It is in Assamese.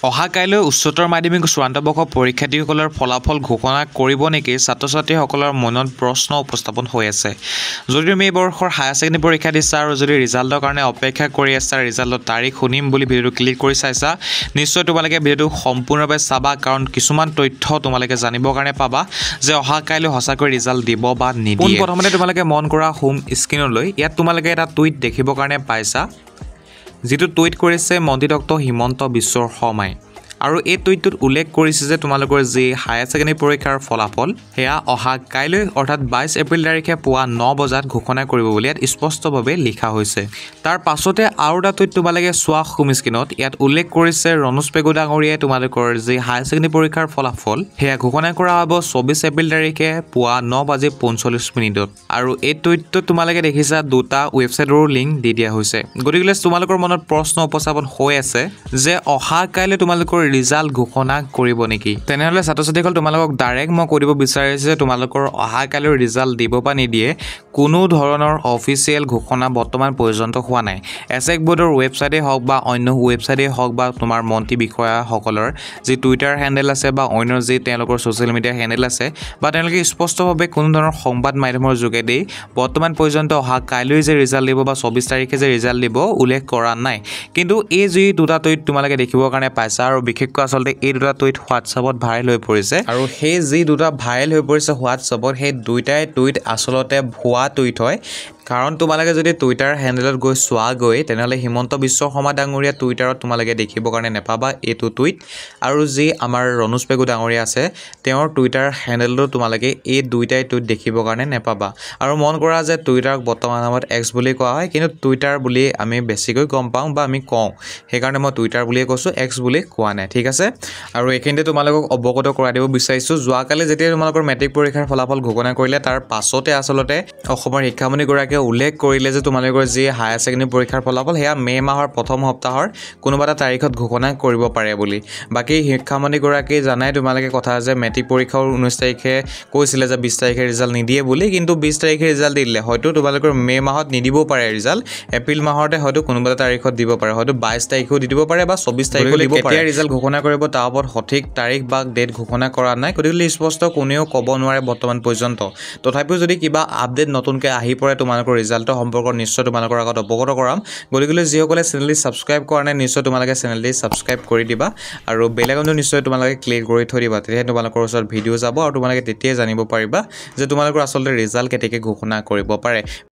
অহা কাইলৈ উচ্চতৰ মাধ্যমিক চূড়ান্ত বৰ্ষৰ পৰীক্ষাৰ্থীসকলৰ ফলাফল ঘোষণা কৰিব নেকি ছাত্ৰ-ছাত্ৰীসকলৰ মনত প্ৰশ্ন উপস্থাপন হৈ আছে। যদি তুমি এই বৰ্ষৰ হায়াৰ ছেকেণ্ডেৰী পৰীক্ষা দিছা আৰু যদি ৰিজাল্টৰ কাৰণে অপেক্ষা কৰি আছা, ৰিজাল্টৰ তাৰিখ শুনিম বুলি ভিডিঅ'টো ক্লিক কৰি চাইছা, নিশ্চয় তোমালোকে ভিডিঅ'টো সম্পূৰ্ণভাৱে চাবা, কাৰণ কিছুমান তথ্য তোমালোকে জানিবৰ কাৰণে পাবা যে অহা কাইলৈ সঁচাকৈ ৰিজাল্ট দিব বা নিদিয়ে। প্ৰথমতে তোমালোকে মন কৰা হোম স্ক্ৰীনলৈ ইয়াত তোমালোকে এটা টুইট দেখিবৰ কাৰণে পাইছা, যিটো টুইট কৰিছে মন্ত্ৰী ডক্টৰ হিমন্ত বিশ্ব শৰ্মাই। আৰু এই টুইটটোত উল্লেখ কৰিছে যে তোমালোকৰ যি হায়াৰ ছেকেণ্ডেৰী পৰীক্ষাৰ ফলাফল সেয়া অহা কাইলৈ অৰ্থাৎ 22 এপ্ৰিল তাৰিখে পুৱা 9 বজাত ঘোষণা কৰিব বুলি ইয়াত স্পষ্টভাৱে লিখা হৈছে। তাৰ পাছতে আৰু এটা টুইট তোমালোকে চোৱা হোম স্ক্ৰীনত, ইয়াত উল্লেখ কৰিছে ৰণোজ পেগু ডাঙৰীয়াই তোমালোকৰ যি হায়াৰ ছেকেণ্ডেৰী পৰীক্ষাৰ ফলাফল সেয়া ঘোষণা কৰা হ'ব 24 এপ্ৰিল তাৰিখে পুৱা 9:45 আৰু এই টুইটটোত তোমালোকে দেখিছা দুটা ৱেবছাইটৰো লিংক দি দিয়া হৈছে। গতিকে তোমালোকৰ মনত প্ৰশ্ন উপস্থাপন হৈ আছে যে অহা কাইলৈ তোমালোকৰ ৰিজাল্ট ঘোষণা কৰিব নেকি। তেনেহ'লে ছাত্ৰ-ছাত্ৰীসকল তোমালোকক ডাইৰেক্ট মই কৈ দিব বিচাৰিছোঁ যে তোমালোকৰ অহা কাইলৈ ৰিজাল্ট দিব বা নিদিয়ে কোনো ধৰণৰ অফিচিয়েল ঘোষণা বৰ্তমান পৰ্যন্ত হোৱা নাই। এছেক বোৰ্ডৰ ৱেবছাইটেই হওক বা অন্য ৱেবছাইটেই হওক বা তোমাৰ মন্ত্ৰী বিষয়াসকলৰ যি টুইটাৰ হেণ্ডেল আছে বা অন্য যি তেওঁলোকৰ ছ'চিয়েল মিডিয়া হেণ্ডেল আছে বা তেওঁলোকে স্পষ্টভাৱে কোনো ধৰণৰ সংবাদ মাধ্যমৰ যোগেদি বৰ্তমান পৰ্যন্ত অহা কাইলৈ যে ৰিজাল্ট দিব বা 24 তাৰিখে যে ৰিজাল্ট দিব উল্লেখ কৰা নাই। কিন্তু এই যি দুটা টুইট তোমালোকে দেখিবৰ কাৰণে পাইছা, আৰু বিশেষকৈ আচলতে এই দুটা টুইট হোৱাটছআপত ভাইৰেল হৈ পৰিছে, আৰু সেই যি দুটা ভাইৰেল হৈ পৰিছে হোৱাটছআপত সেই দুইটাই টুইট আচলতে ভুৱা টুইট হয়। কাৰণ তোমালোকে যদি টুইটাৰ হেণ্ডেলত গৈ চোৱাগৈ তেনেহ'লে হিমন্ত বিশ্ব শৰ্মা ডাঙৰীয়া টুইটাৰত তোমালোকে দেখিবৰ কাৰণে নেপাবা এইটো টুইট, আৰু যি আমাৰ ৰণোজ পেগু ডাঙৰীয়া আছে তেওঁৰ টুইটাৰ হেণ্ডেলটো তোমালোকে এই দুইটাই টুইট দেখিবৰ কাৰণে নেপাবা। আৰু মন কৰা যে টুইটাৰক বৰ্তমান সময়ত এক্স বুলি কোৱা হয়, কিন্তু টুইটাৰ বুলি আমি বেছিকৈ গম পাওঁ বা আমি কওঁ, সেইকাৰণে মই টুইটাৰ বুলিয়ে কৈছোঁ, এক্স বুলি কোৱা নাই, ঠিক আছে। আৰু এইখিনিতে তোমালোকক অৱগত কৰাই দিব বিচাৰিছোঁ, যোৱাকালি যেতিয়া তোমালোকৰ মেট্ৰিক পৰীক্ষাৰ ফলাফল ঘোষণা কৰিলে তাৰ পাছতে আচলতে অসমৰ শিক্ষামন্ত্ৰীগৰাকীয়ে উল্লেখ কৰিলে যে তোমালোকৰ যি হায়াৰ ছেকেণ্ডেৰী পৰীক্ষাৰ ফলাফল সেয়া মে' মাহৰ প্ৰথম সপ্তাহৰ কোনোবা এটা তাৰিখত ঘোষণা কৰিব পাৰে বুলি। বাকী শিক্ষামন্ত্ৰীগৰাকী জানাই তোমালোকে কথা যে মেট্ৰিক পৰীক্ষাও 19 তাৰিখে কৈছিলে যে 20 তাৰিখে ৰিজাল্ট নিদিয়ে বুলি, কিন্তু 20 তাৰিখে ৰিজাল্ট দি দিলে। হয়তো তোমালোকৰ মে' মাহত নিদিবও পাৰে ৰিজাল্ট, এপ্ৰিল মাহতে হয়তো কোনোবা এটা তাৰিখত দিব পাৰে, হয়তো 22 তাৰিখেও দি দিব পাৰে বা 24 তাৰিখেও দিব পাৰে। কেতিয়া ৰিজাল্ট ঘোষণা কৰিব তাৰ ওপৰত সঠিক তাৰিখ বা ডেট ঘোষণা কৰা নাই, গতিকে স্পষ্ট কোনেও ক'ব নোৱাৰে বৰ্তমান পৰ্যন্ত। তথাপিও যদি কিবা আপডেট নতুনকৈ আহি পৰে তোমালোকৰ ৰিজাল্টৰ সম্পৰ্কত নিশ্চয় তোমালোকৰ আগত অৱগত কৰাম। গতিকে যিসকলে চেনেলটি ছাবস্ক্ৰাইব কৰা নাই নিশ্চয় তোমালোকে চেনেলটি ছাবস্ক্ৰাইব কৰি দিবা, আৰু বেল আইকনটো নিশ্চয় তোমালোকে ক্লিক কৰি থৈ দিবা, তেতিয়াহে তোমালোকৰ ওচৰত ভিডিঅ' যাব আৰু তোমালোকে তেতিয়াই জানিব পাৰিবা যে তোমালোকৰ আচলতে ৰিজাল্ট কেতিয়াকৈ ঘোষণা কৰিব পাৰে।